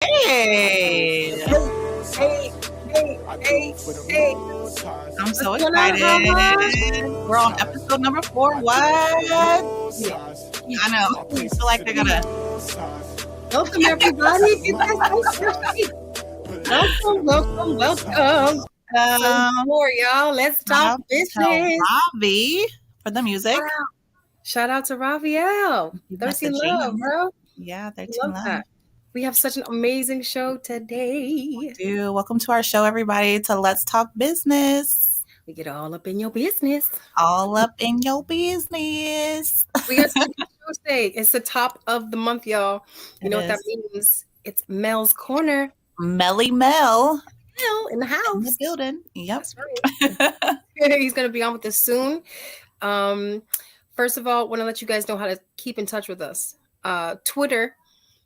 Hey, Hey, hey, hey, hey. I'm so What's going on, Ahava? excited. We're on episode number 4. What? Yeah. I know. I feel like they're gonna. Welcome, everybody. Get that welcome, welcome, welcome. So, Um, more, y'all. Let's Shout talk out to business. Ravi for the music. Wow. Shout out to Raviel. 13 Love, Messaging. bro. Yeah, 13 Love love. that. We have such an amazing show today. Dude, welcome to our show, everybody. To Let's Talk Business. We get all up in your business. All up in your business. We got Super Tuesday. It's the top of the month, y'all. You know what that is. means? It's Mel's Corner. Melly Mel Mel in the in the house. building. Yep. That's right. He's going to be on with us soon. First of all, want to let you guys know how to keep in touch with us. Twitter,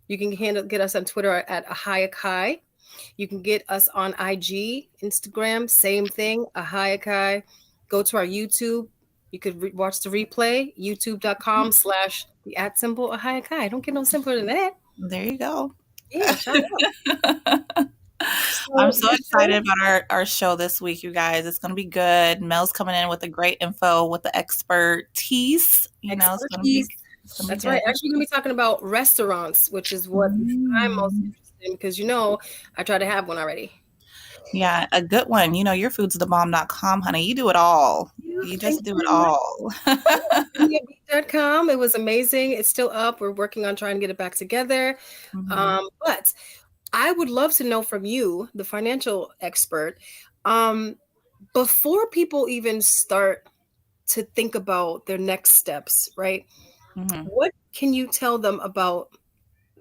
you can get us on Twitter at Ahava. You can get us on IG, Instagram, same thing, Ahava. Go to our YouTube. You could watch the replay, youtube.com/the@Ahava. Don't get no simpler than that. There you go. Yeah, shout out. I'm so excited about our show this week, you guys. It's going to be good. Mel's coming in with the great info, with the expertise. You know, it's going to be. That's right. Actually, we're going to be talking about restaurants, which is what I'm most interested in because, I try to have one already. Yeah, a good one. You know, yourfoodsthebomb.com, honey. You do it all. You just do it all. .com. It was amazing. It's still up. We're working on trying to get it back together. But I would love to know from you, the financial expert, before people even start to think about their next steps, right? What can you tell them about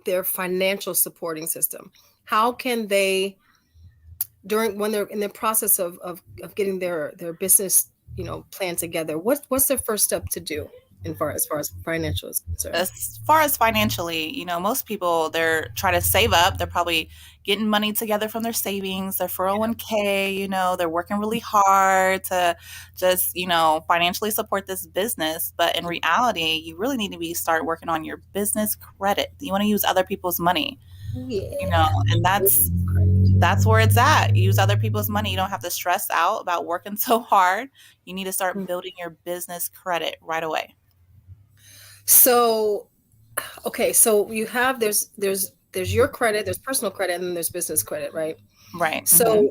their financial supporting system? How can they, when they're in the process of getting their business, plan together, what's their first step to do as far as financial is concerned? As far as financially, most people, they're trying to save up. They're probably getting money together from their savings, their 401k, they're working really hard to just, financially support this business. But in reality, you really need to start working on your business credit. You want to use other people's money, and that's where it's at. Use other people's money. You don't have to stress out about working so hard. You need to start building your business credit right away. So, okay, so you have there's your credit, there's personal credit, and then there's business credit, right? Right. So,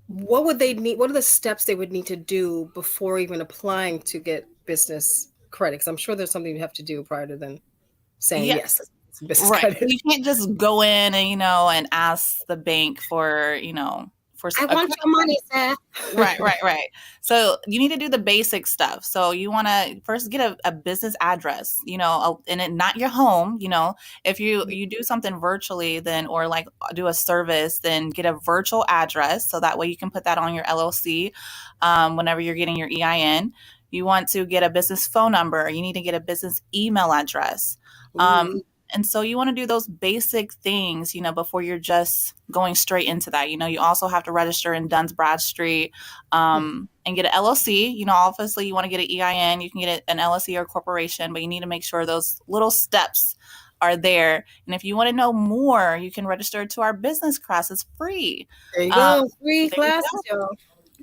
what would they need? What are the steps they would need to do before even applying to get business credit? Because I'm sure there's something you have to do prior to then saying yes. Business credit. You can't just go in and and ask the bank for I want your money, sir. Right. So you need to do the basic stuff. So you want to first get a business address, and it not your home. If you do something virtually, then or like do a service, then get a virtual address. So that way you can put that on your LLC whenever you're getting your EIN. You want to get a business phone number. You need to get a business email address. And so you want to do those basic things, before you're just going straight into that. You also have to register in Duns Bradstreet and get an LLC. Obviously you want to get an EIN. You can get an LLC or a corporation, but you need to make sure those little steps are there. And if you want to know more, you can register to our business class. It's free. There you go. Free classes, y'all.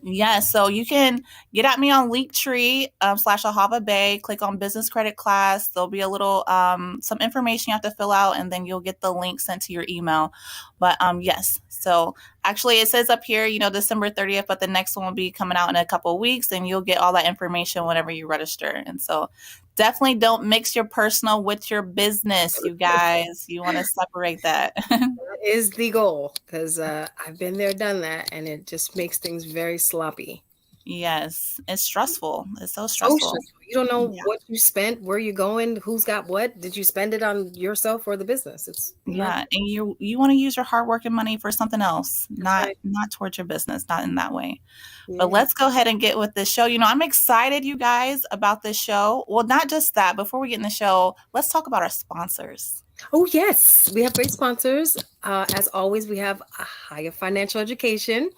Yes, so you can get at me on Linktree /Ahava Bay. Click on business credit class. There'll be a little some information you have to fill out, and then you'll get the link sent to your email. But yes, so actually it says up here, December 30th, but the next one will be coming out in a couple of weeks, and you'll get all that information whenever you register. And so definitely don't mix your personal with your business, you guys. You want to separate that. That is the goal, because I've been there, done that, and it just makes things very sloppy. Yes, it's stressful. It's so stressful. You don't know what you spent, where you're going, who's got what. Did you spend it on yourself or the business? And you want to use your hard working money for something else, not towards your business, not in that way. Yeah. But let's go ahead and get with this show. I'm excited, you guys, about this show. Well, not just that. Before we get in the show, let's talk about our sponsors. Oh, yes. We have great sponsors. As always, we have Higher Financial Education.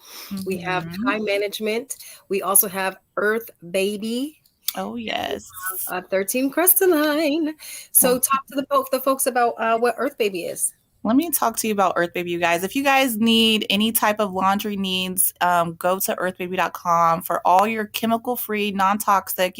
We have Time Management. We also have Earth Baby. Oh, yes. 13 Crystalline. So talk to the folks about what Earth Baby is. Let me talk to you about Earth Baby, you guys. If you guys need any type of laundry needs, go to earthbaby.com for all your chemical free, non toxic,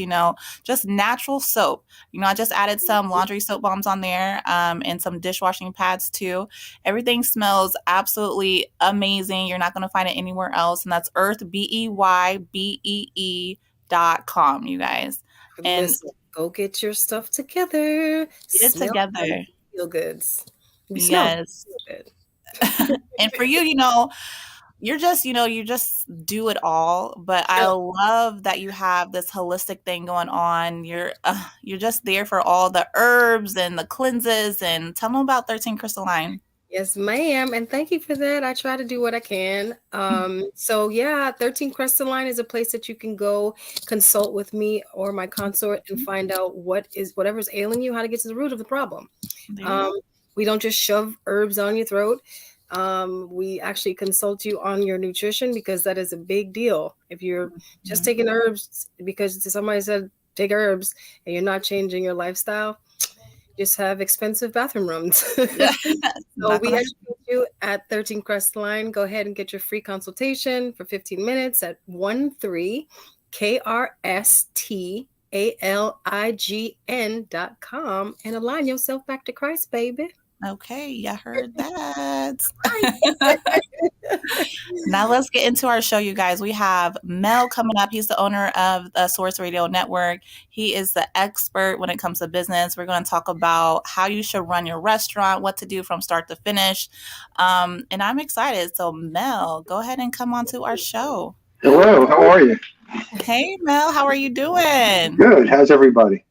just natural soap. I just added some laundry soap bombs on there and some dishwashing pads too. Everything smells absolutely amazing. You're not going to find it anywhere else. And that's earthbeye.com, you guys. And Listen, go get your stuff together. get it Smell like together. feel goods. You smell Yes. good. And for you, you just do it all, but I Yep. love that you have this holistic thing going on. You're just there for all the herbs and the cleanses, and tell them about 13 Crystalline. Yes, ma'am. And thank you for that. I try to do what I can. So yeah, 13 Crescent Line is a place that you can go consult with me or my consort and find out whatever's ailing you, how to get to the root of the problem. There you Um, go. we don't just shove herbs on your throat. We actually consult you on your nutrition because that is a big deal. If you're just Mhm. taking herbs because somebody said take herbs and you're not changing your lifestyle, just have expensive bathroom rooms. Yeah, So not we gonna. educate you at 13 Crest Line. Go ahead and get your free consultation for 15 minutes at 13KRSTALIGN.com and align yourself back to Christ, baby. Okay, you heard that. Right. Now let's get into our show, you guys. We have Mel coming up. He's the owner of the Source Radio Network. He is the expert when it comes to business. We're going to talk about how you should run your restaurant, what to do from start to finish. And I'm excited. So, Mel, go ahead and come on to our show. Hello, how are you? Hey, Mel, how are you doing? Good. How's everybody?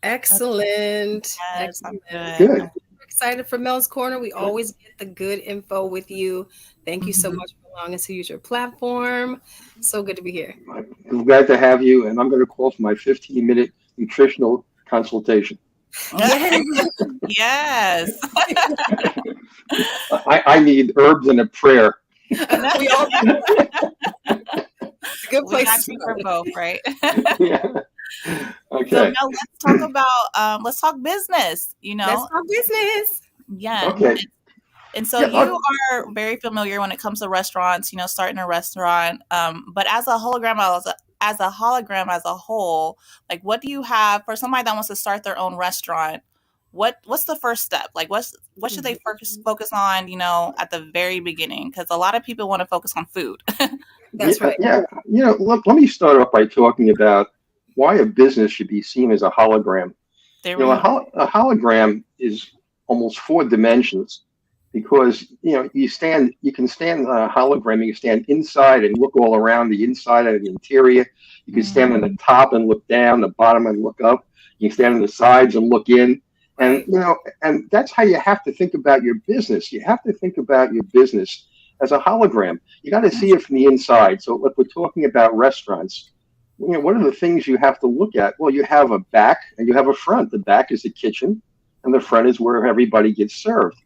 Excellent. Yes, I'm Excellent. good. Good. I'm excited for Mel's Corner. We always get the good info with you. Thank you so Mhm. much for allowing us to use your platform. So good to be here. I'm glad to have you, and I'm going to call for my 15-minute nutritional consultation. Yes. Yes. I need herbs and a prayer. We all do. It's a good We place got to you for start. both, right? Yeah. So Okay. now let's talk business, That's our business. Yeah. Okay. And so Yeah. you are very familiar when it comes to restaurants, starting a restaurant. But as a whole, like what do you have for somebody that wants to start their own restaurant? What's the first step? Like what should they focus on, at the very beginning? Because a lot of people want to focus on food. That's right. Yeah. Let me start off by talking about why a business should be seen as a hologram. There we go. A hologram is almost four dimensions because you can stand a hologram. You can stand inside and look all around the inside of the interior. You can stand on the Mhm. top and look down, the bottom and look up. You can stand on the sides and look in. And Right. and that's how you have to think about your business. You have to think about your business as a hologram. You got to see it from the inside. So if we're talking about restaurants, what are the things you have to look at? Well, you have a back and you have a front. The back is the kitchen, and the front is where everybody gets served.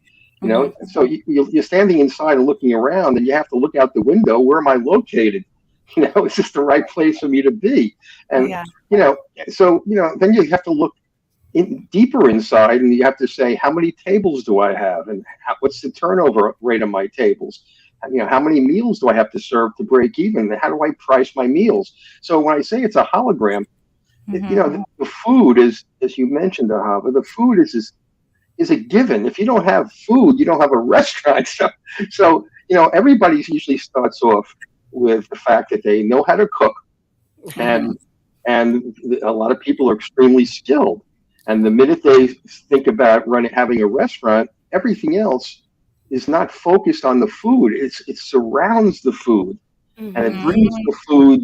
Mhm. So you're standing inside and looking around, and you have to look out the window. Where am I located? Is this the right place for me to be? And Yeah. you know, then you have to look deeper inside, and you have to say, how many tables do I have, and what's the turnover rate of my tables? How many meals do I have to serve to break even? How do I price my meals? So when I say it's a hologram, Mhm. the food is, as you mentioned, Ahava, the food is a given. If you don't have food, you don't have a restaurant. So everybody usually starts off with the fact that they know how to cook, Mhm. and a lot of people are extremely skilled. And the minute they think about having a restaurant, everything else is not focused on the food. It surrounds the food, and it Mm-hmm. brings Mhm. the food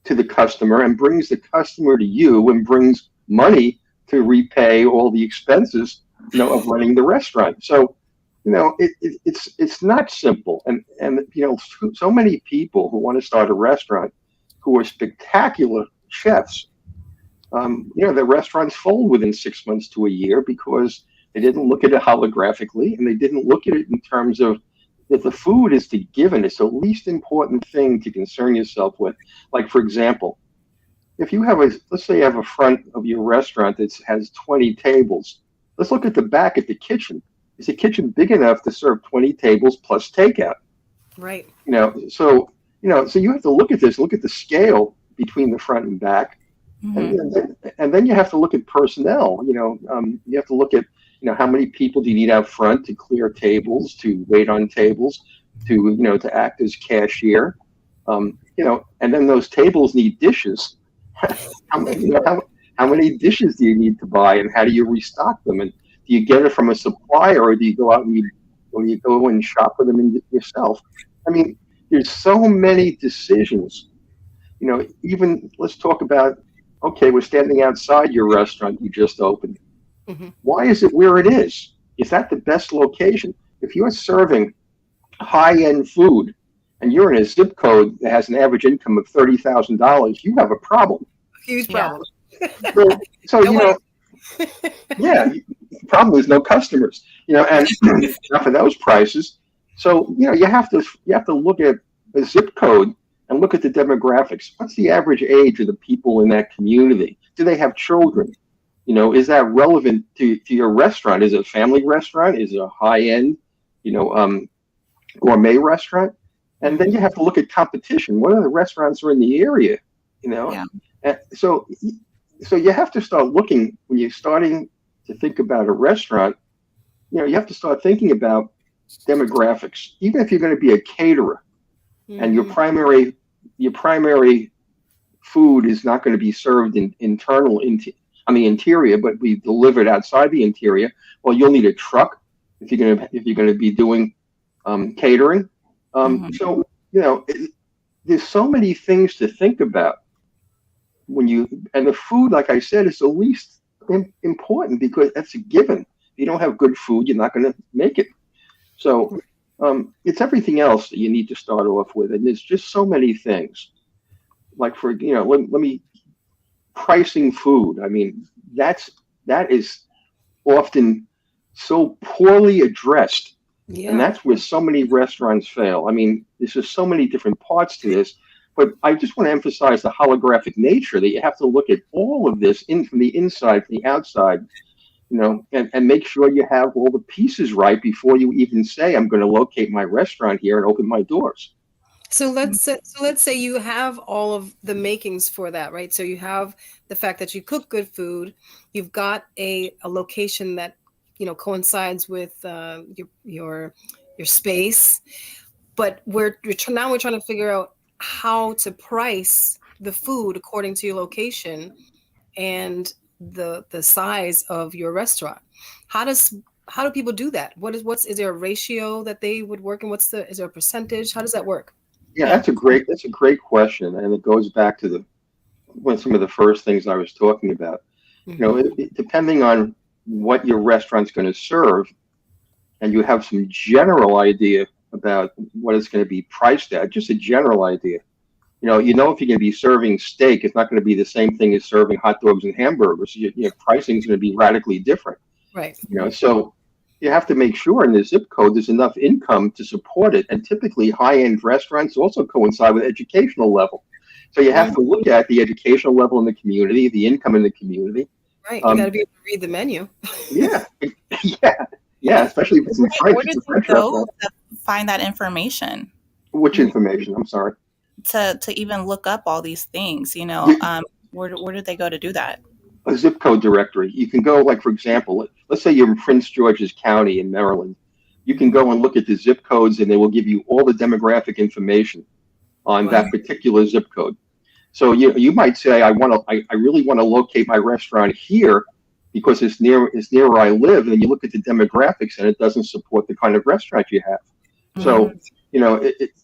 to the customer and brings the customer to you and brings money to repay all the expenses, of running the restaurant. So, it's not simple. And so many people who want to start a restaurant who are spectacular chefs, their restaurants fold within 6 months to a year because they didn't look at it holographically and they didn't look at it in terms of that the food is the given. It's the least important thing to concern yourself with. Like, for example, if you have let's say you have a front of your restaurant that has 20 tables. Let's look at the back at the kitchen. is the kitchen big enough to serve 20 tables plus takeout? Right. So you have to look at this, look at the scale between the front and back, Hmm. and then you have to look at personnel. You have to look at how many people do you need out front to clear tables, to wait on tables, to act as cashier. And then those tables need dishes. How many dishes do you need to buy, and how do you restock them? And do you get it from a supplier, or do you go out and you go and shop for them yourself? I mean, there's so many decisions. Even let's talk about, okay, we're standing outside your restaurant you just opened. Hmm. Why is it where it is? Is that the best location? If you're serving high-end food and you're in a zip code that has an average income of $30,000, you have a problem. Huge Yeah. problem. So, so No way. yeah, the problem is no customers. And not for those prices. So you have to look at a zip code and look at the demographics. What's the average age of the people in that community? Do they have children? Is that relevant to your restaurant? Is it a family restaurant? Is it a high-end, gourmet restaurant? And then you have to look at competition. What other restaurants are in the area? Yeah. And so you have to start looking when you're starting to think about a restaurant. You have to start thinking about demographics. Even if you're going to be a caterer, and your primary food is not going to be served on the interior, but be delivered outside the interior. Well, you'll need a truck if you're going to be doing catering. So there's so many things to think about and the food, like I said, is the least important because that's a given. If you don't have good food, you're not going to make it. So it's everything else that you need to start off with, and there's just so many things. Like let me pricing food. I mean, that is often so poorly addressed, and Yeah. that's where so many restaurants fail. I mean, there's just so many different parts to this, but I just want to emphasize the holographic nature that you have to look at all of this from the inside, from the outside, and make sure you have all the pieces right before you even say, I'm going to locate my restaurant here and open my doors. So let's say you have all of the makings for that, right? So you have the fact that you cook good food, you've got a location that coincides with your space, but now we're trying to figure out how to price the food according to your location and the size of your restaurant. How do people do that? Is there a ratio that they would work in? Is there a percentage? How does that work? Yeah, Yeah. that's a great question, and it goes back to some of the first things I was talking about. Mhm. Depending on what your restaurant's going to serve, and you have some general idea about what it's going to be priced at, just a general idea. If you're going to be serving steak, it's not going to be the same thing as serving hot dogs and hamburgers. Pricing is going to be radically different. Right. So you have to make sure in the zip code there's enough income to support it. And typically, high-end restaurants also coincide with educational level. So you have to look at the educational level in the community, the income in the community. Right. You got to be able to read the menu. Yeah, yeah, especially if it's in French. Where It's did a you French go restaurant. to find that information? Which information? I'm sorry. To even look up all these things, You, where did they go to do that? a zip code directory. You can go, like, for example, let's say you're in Prince George's County in Maryland. You can go and look at the zip codes, and they will give you all the demographic information on that particular zip code. So you might say, I really want to locate my restaurant here because it's near where I live, and you look at the demographics, and it doesn't support the kind of restaurant you have. So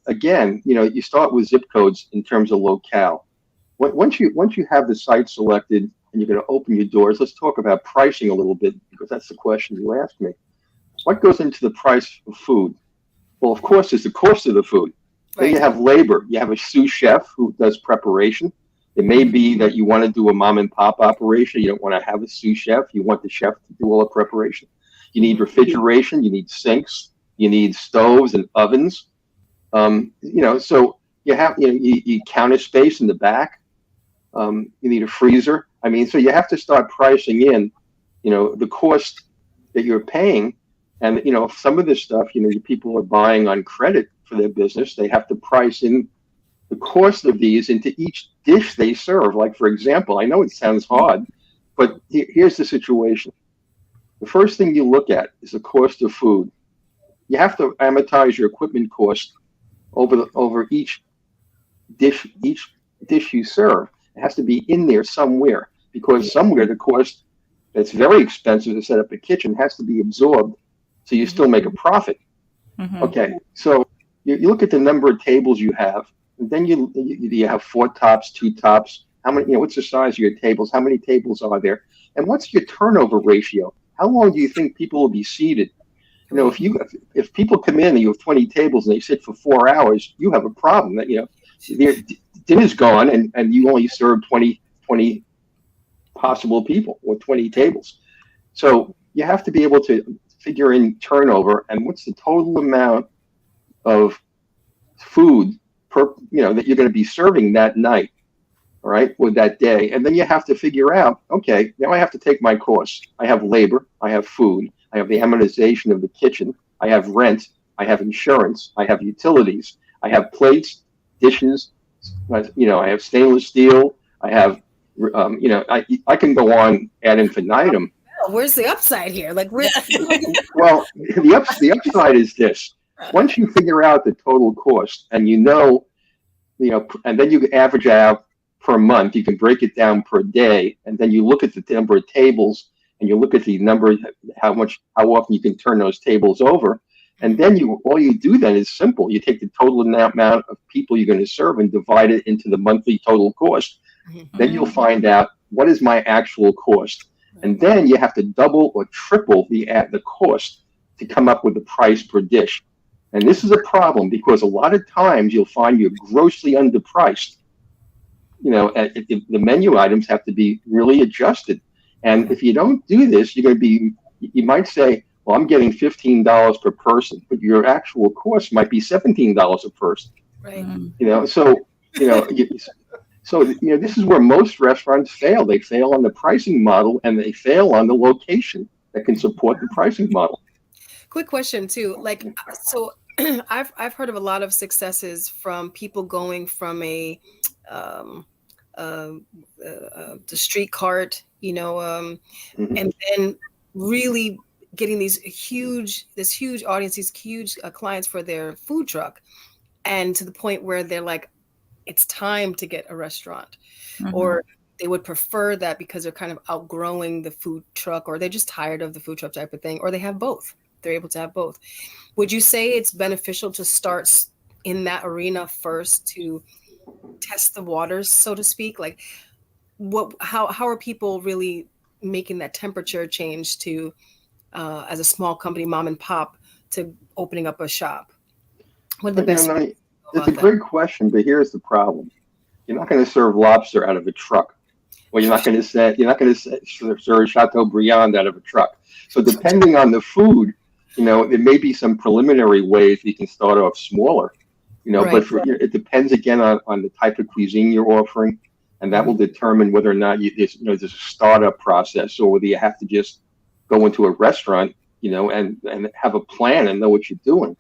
again, you start with zip codes in terms of locale. Once you have the site selected and you're going to open your doors, let's talk about pricing a little bit because that's the question you asked me. What goes into the price of food? Well, of course, it's the cost of the food. Then you have labor. You have a sous chef who does preparation. It may be that you want to do a mom and pop operation. You don't want to have a sous chef. You want the chef to do all the preparation. You need refrigeration. You need sinks. You need stoves and ovens. So you have you counter space in the back. You need a freezer. So you have to start pricing in, the cost that you're paying And some of this stuff, people are buying on credit for their business. They have to price in the cost of these into each dish they serve. Like, for example, I know it sounds hard, but here's the situation. The first thing you look at is the cost of food. You have to amortize your equipment cost over each dish you serve. It has to be in there somewhere, because somewhere the cost that's very expensive to set up a kitchen has to be absorbed, so you still make a profit. Mm-hmm. Okay, so you look at the number of tables you have, and then you have 4 tops, 2 tops. How many? What's the size of your tables? How many tables are there? And what's your turnover ratio? How long do you think people will be seated? If people come in and you have 20 tables and they sit for 4 hours, you have a problem. That their dinner's gone, and you only serve 20 possible people or 20 tables. So you have to be able to figure in turnover and what's the total amount of food that you're going to be serving that night, all right, or that day. And then you have to figure out, okay, now I have to take my costs. I have labor, I have food, I have the amortization of the kitchen, I have rent, I have insurance, I have utilities, I have plates, dishes, I have stainless steel, I have, I can go on ad infinitum. Where's the upside here? Like, well, the upside is this. Once you figure out the total cost, and and then you average out per month, you can break it down per day, and then you look at the number of tables, and you look at the number, how often you can turn those tables over, and then all you do then is simple. You take the total amount of people you're going to serve and divide it into the monthly total cost. Mm-hmm. Then you'll find out what is my actual cost. And then you have to double or triple the cost to come up with the price per dish. And this is a problem because a lot of times you'll find you're grossly underpriced. The menu items have to be really adjusted. And if you don't do this, you might say, well, I'm getting $15 per person, but your actual cost might be $17 a person. Right. So this is where most restaurants fail. They fail on the pricing model, and they fail on the location that can support the pricing model. Quick question too. Like, so I've heard of a lot of successes from people going from the street cart, Mm-hmm. and then really getting this huge audience, these huge clients for their food truck, and to the point where they're like, it's time to get a restaurant. Mm-hmm. Or they would prefer that because they're kind of outgrowing the food truck, or they're just tired of the food truck type of thing, or they have both. They're able to have both. Would you say it's beneficial to start in that arena first to test the waters, so to speak? Like, how are people really making that temperature change to, as a small company, mom and pop, to opening up a shop? What are the best? It's a great question, but here's the problem: you're not going to serve lobster out of a truck, or you're not going to serve Chateaubriand out of a truck. So depending on the food, there may be some preliminary ways you can start off smaller, right. But it depends again on the type of cuisine you're offering, and that will determine whether or not there's a startup process, or whether you have to just go into a restaurant, and have a plan and know what you're doing.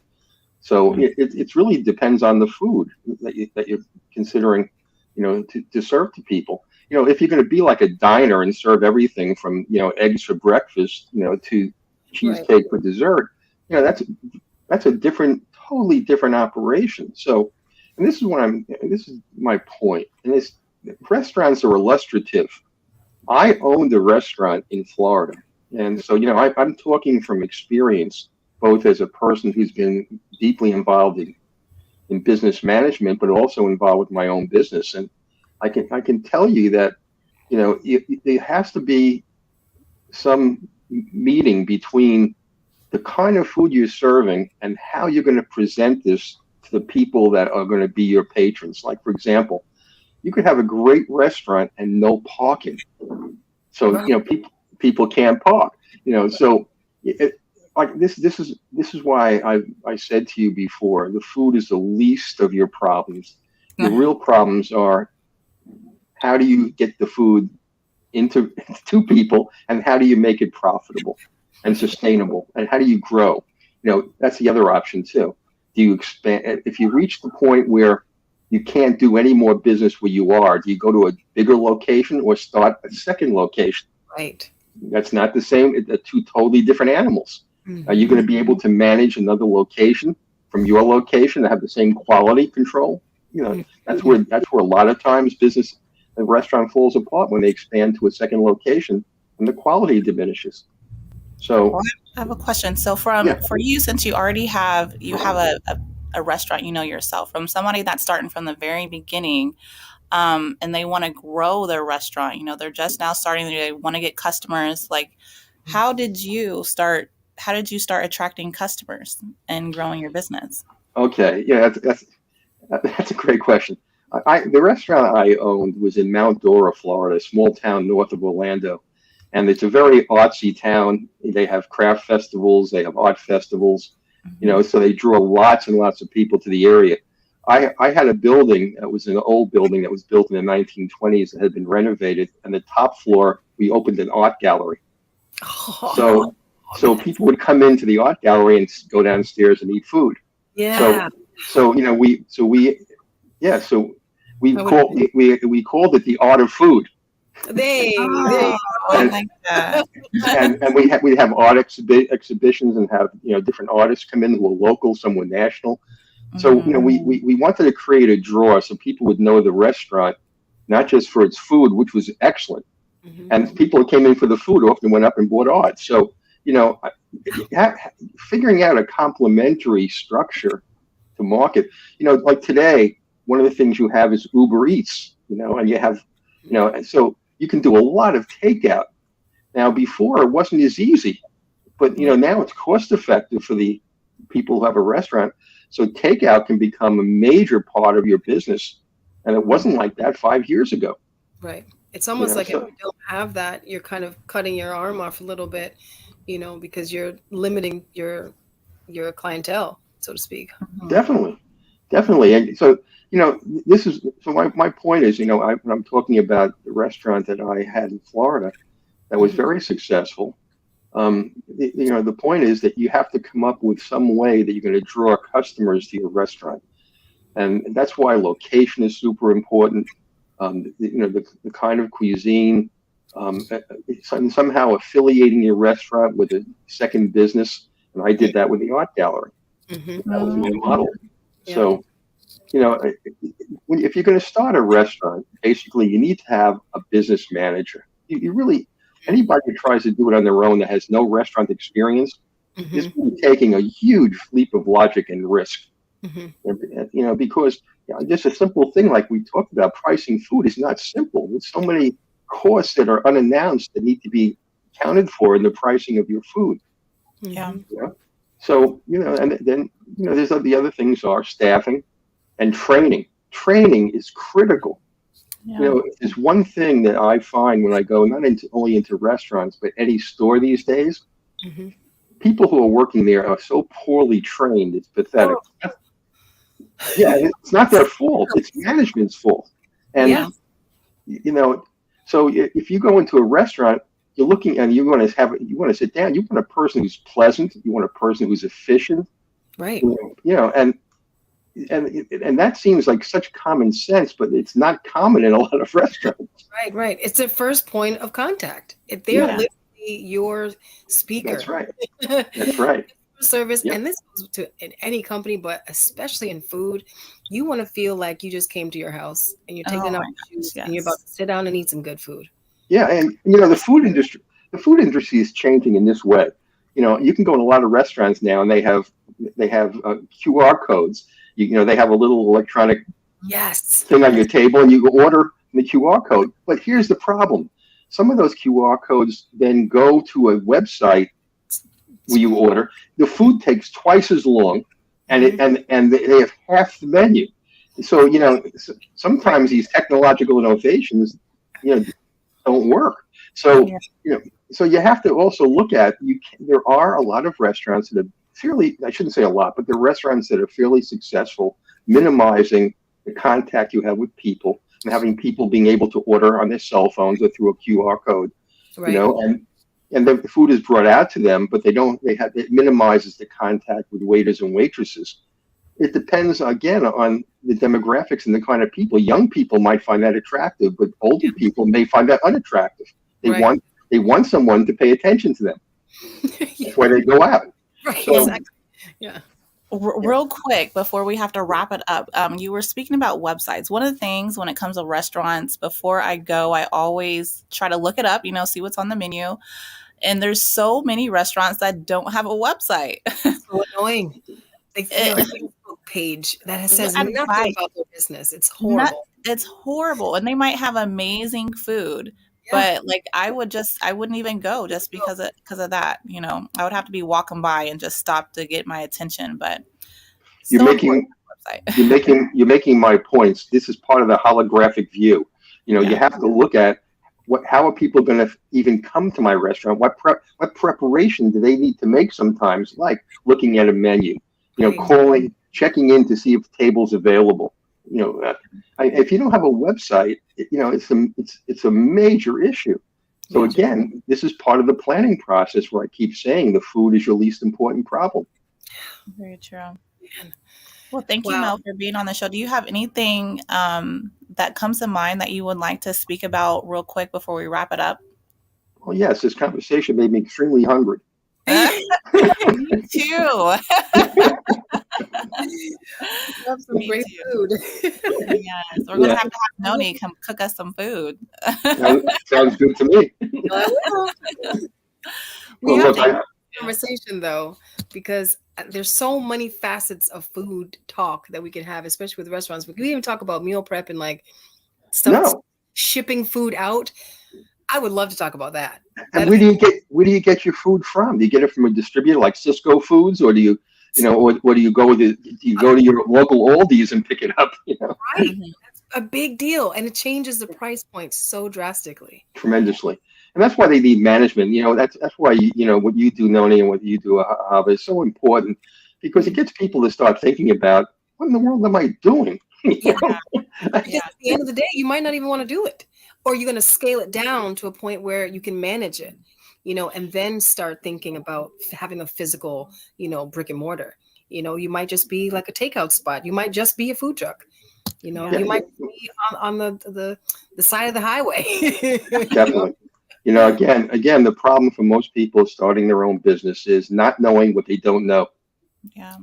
So it really depends on the food that you're considering, to serve to people. If you're going to be like a diner and serve everything from, eggs for breakfast, to cheesecake right. for dessert, that's a totally different operation. So, and this is my point. And restaurants are illustrative. I owned a restaurant in Florida. And so, I'm talking from experience, both as a person who's been deeply involved in business management, but also involved with my own business. And I can tell you that, there has to be some meeting between the kind of food you're serving and how you're going to present this to the people that are going to be your patrons. Like, for example, you could have a great restaurant and no parking. So, people can't park, so like this is why I said to you before, the food is the least of your problems. The real problems are, how do you get the food into people, and how do you make it profitable? and sustainable? And how do you grow? That's the other option too. Do you expand? If you reach the point where you can't do any more business where you are, do you go to a bigger location or start a second location? Right. That's not the same. They're two totally different animals. Are you going to be able to manage another location from your location to have the same quality control? That's where a lot of times the restaurant falls apart when they expand to a second location and the quality diminishes. So Well, I have a question. So yeah, for you, since you already have a restaurant, yourself, from somebody that's starting from the very beginning, and they want to grow their restaurant, they're just now starting, they want to get customers. Like, how did you start? How did you start attracting customers and growing your business? okay, yeah, that's a great question. The restaurant I owned was in Mount Dora, Florida, a small town north of Orlando. And it's a very artsy town. They have craft festivals, they have art festivals, Mm-hmm. so they draw lots and lots of people to the area. I had a building that was an old building that was built in the 1920s that had been renovated. And the top floor, we opened an art gallery. Oh, So, so people would come into the art gallery and go downstairs and eat food. So, yeah. so yeah, so I would, we called it the art of food. there you Oh, I And like that. and we have art exhibitions and have different artists come in who are local, some were national. So Mhm. we wanted to create a draw so people would know the restaurant, not just for its food, which was excellent, Mhm. and people who came in for the food often went up and bought art. So figuring out a complementary structure to market, like today, one of the things you have is Uber Eats, and you have, and so you can do a lot of takeout. Now, before it wasn't as easy, but Yeah. now it's cost effective for the people who have a restaurant. So takeout can become a major part of your business, and it wasn't like that 5 years ago. Right. It's almost like if So you don't have that, you're kind of cutting your arm off a little bit, because you're limiting your clientele, so to speak. Mhm. definitely, definitely, and so this is so my point is when I'm talking about the restaurant that I had in Florida that was Mhm. very successful. The point is that you have to come up with some way that you're going to draw customers to your restaurant, and that's why location is super important. The kind of cuisine, somehow affiliating your restaurant with a second business, and I did that with the art gallery. Mhm. That was my Mhm. model. Yeah. So, you know, if you're going to start a restaurant, basically you need to have a business manager. You really, anybody who tries to do it on their own that has no restaurant experience is Mhm. really taking a huge leap of logic and risk. Mhm. Because just a simple thing like we talked about, pricing food is not simple. There's so many costs that are unannounced that need to be accounted for in the pricing of your food. Yeah. Mhm. You know? So, and then, there's the other things are staffing and training. Training is critical. Yeah. If there's one thing that I find when I go not only into restaurants, but any store these days, Mhm. people who are working there are so poorly trained, it's pathetic. Oh, Yeah, and it's not their fault, it's management's fault. And, yeah. you know, so if you go into a restaurant, you're looking and you want to sit down, you want a person who's pleasant, you want a person who's efficient, Right. you know, and that seems like such common sense, but it's not common in a lot of restaurants. Right. Right. It's the first point of contact. If they're Yeah, Yeah. literally your that's speaker. right. That's right. Service, Yep. and this goes to in any company, but especially in food, you want to feel like you just came to your house and you're Oh taking off my your gosh. shoes and you're about Yes. to sit down and eat some good food. Yeah, and the food industry is changing in this way. You can go in a lot of restaurants now, and they have QR codes. They have a little electronic Yes. thing on your table, and you go order the QR code. But here's the problem: some of those QR codes then go to a website where you order. The food takes twice as long, and Mhm. they have half the menu. So Right. sometimes these technological innovations, you know, don't work. So Yeah. you know, so you have to also look at there are a lot of restaurants that are fairly, I shouldn't say a lot, but there are restaurants that are fairly successful, minimizing the contact you have with people and having people being able to order on their cell phones or through a QR code. Right. And and the food is brought out to them, but it minimizes the contact with waiters and waitresses. It depends again on the demographics and the kind of people. Young people might find that attractive, but older people may find that unattractive. They Right. want someone to pay attention to them. That's why they go out. Right. So, Exactly. Yeah. Real quick before we have to wrap it up, you were speaking about websites. One of the things when it comes to restaurants, before I go, I always try to look it up, see what's on the menu. And there's so many restaurants that don't have a website. So annoying. They have a Facebook page that says nothing about their business. It's horrible. It's horrible. And they might have amazing food. Yeah. But like I wouldn't even go just because of that. I would have to be walking by and just stop to get my attention. But you're making my points. This is part of the holographic view. You have to look at how are people going to even come to my restaurant? What preparation do they need to make sometimes? Like looking at a menu, calling, checking in to see if the table's available. If you don't have a website, it's a major issue. So again, this is part of the planning process where I keep saying the food is your least important problem. Very true. Well, thank you, Mel, for being on the show. Do you have anything that comes to mind that you would like to speak about real quick before we wrap it up? Well, yes, this conversation made me extremely hungry. Me too. Love some great food. Yes, we're gonna have to have Noni come cook us some food. Sounds good to me. We have to have a conversation though, because there's so many facets of food talk that we can have, especially with restaurants. We can even talk about meal prep and like stuff, shipping food out. I would love to talk about that. And where do you get your food from? Do you get it from a distributor like Cisco Foods, or do you or do you go to your local Aldi's and pick it up? Right, that's a big deal, and it changes the price point so drastically, tremendously. And that's why they need management. That's why what you do, Noni, and what you do, Ahava, is so important, because it gets people to start thinking about what in the world am I doing? Because at the end of the day, you might not even want to do it, or you're going to scale it down to a point where you can manage it, and then start thinking about having a physical, brick and mortar. You might just be like a takeout spot. You might just be a food truck. You might be on the side of the highway. Definitely. Again, the problem for most people starting their own business is not knowing what they don't know. Yeah.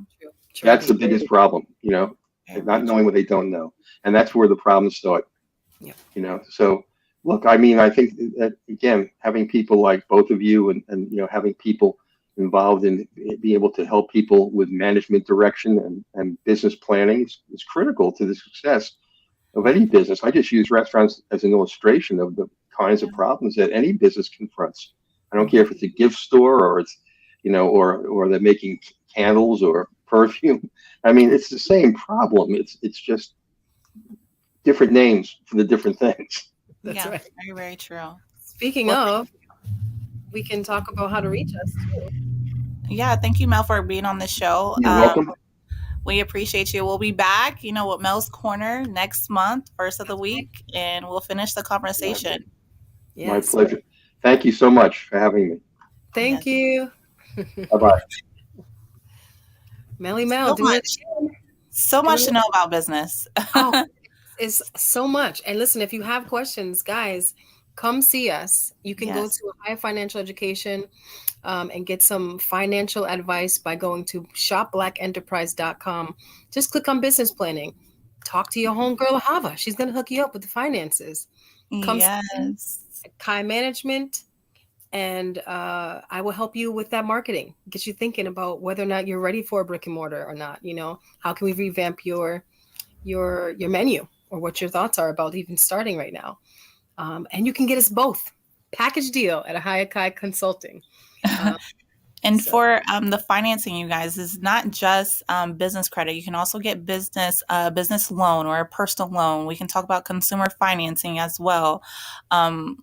That's the biggest problem, not knowing what they don't know. And that's where the problems start. Yeah. So look, I think that again, having people like both of you and having people involved in being able to help people with management direction and business planning is critical to the success of any business. I just use restaurants as an illustration of the kinds of problems that any business confronts. I don't care if it's a gift store or it's, or they're making candles or perfume. It's the same problem. It's just different names for the different things. That's right. Very, very true. Speaking of, we can talk about how to reach us too. Yeah, thank you, Mel, for being on the show. You're welcome. We appreciate you. We'll be back, with Mel's Corner next month, first of the week, and we'll finish the conversation. Yes. My pleasure. Thank you so much for having me. Thank you. Bye-bye. Melly Mel, so much to know about business. It's so much. And listen, if you have questions, guys, come see us. You can go to High Financial Education and get some financial advice by going to shopblackenterprise.com. Just click on business planning. Talk to your homegirl, Ahava. She's going to hook you up with the finances. Come see Kai Management, and I will help you with that marketing. Get you thinking about whether or not you're ready for a brick and mortar or not. How can we revamp your menu, or what your thoughts are about even starting right now. And you can get us both. Package deal at Ahava Consulting. And for the financing, you guys, is not just business credit. You can also get business loan or a personal loan. We can talk about consumer financing as well.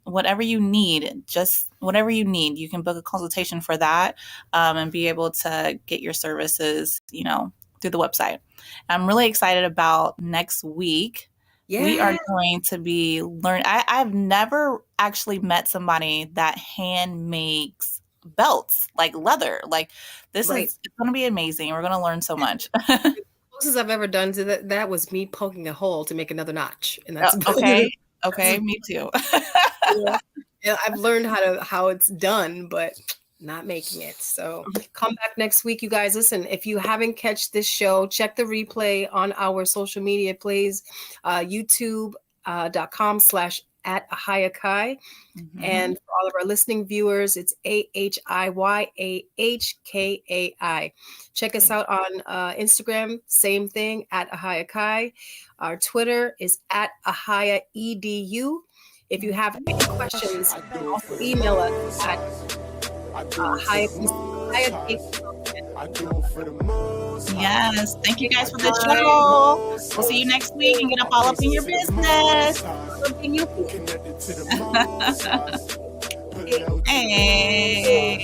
Whatever you need, you can book a consultation for that and be able to get your services, through the website. I'm really excited about next week We are Yeah. going to be I've never actually met somebody that hand makes belts, like leather. Like Right. it's going to be amazing. We're going to learn so much. The closest I've ever done to that was me poking a hole to make another notch, and that's Okay. that's Okay. Me too. yeah. Yeah, I've learned how it's done, but not making it. So come back next week, you guys. Listen, if you haven't catch this show, check the replay on our social media plays, youtube.com/ at Ahayakai. And for all of our listening viewers, it's AHIYAHKAI. Check us out on Instagram, same thing, at Ahayakai. Our Twitter is at AhayaEDU. If you have any questions, also email us at Yes. Thank you guys for the show. We'll see you next week and get up all up in your business. Hey.